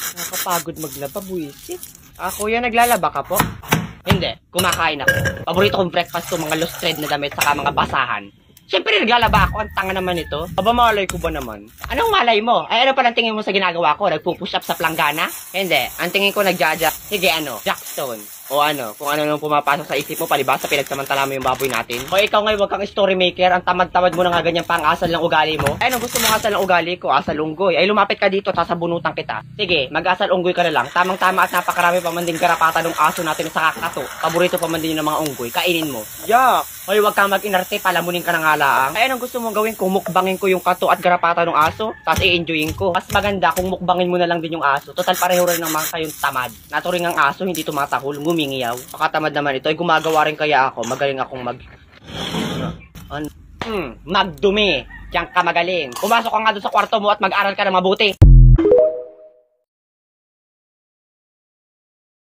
Nakakapagod maglaba, buwisit. Kuya, naglalaba ka po? Hindi, kumakain ako. Paborito kong breakfast to, mga lost thread na damit, saka mga basahan. Siyempre, naglalaba ako. Ang tanga naman ito. Aba, malay ko ba naman? Anong malay mo? Ay, ano palang tingin mo sa ginagawa ko? Nagpupush up sa planggana? Hindi. Ang tingin ko nagjaja. Sige, Jackstone. O ano, kung ano nung pumapasok sa isip mo, palibasa, pinagsamantala mo yung baboy natin. O ikaw ngayon, wag kang story maker. Ang tamad-tamad mo na nga ganyan pang-asal ng ugali mo. Ay, ano gusto mo asal ng ugali ko? Asal unggoy. Ay, lumapit ka dito, sasabunutan kita. Sige, mag-asal unggoy ka na lang. Tamang-tama at napakarami pa man din garapata ng aso natin sa kakato. Paborito pa man din yung mga unggoy. Kainin mo. Yak! Hoy, wag kang mag-inarte, palamunin ka ng halaang. Ay, anong gusto mong gawin? Kung mukbangin ko yung kato at garapata ng aso, tapos i-enjoyin ko. Mas maganda kung mukbangin mo na lang din yung aso. Total pareho rin ng mga kayong tamad. Naturing ang aso, hindi tumatahol, ngumingiyaw. Makatamad naman ito. Ay, gumagawa rin kaya ako. Magaling akong magdumi. Diyan ka magaling. Pumasok ka nga doon sa kwarto mo at mag-aral ka na mabuti.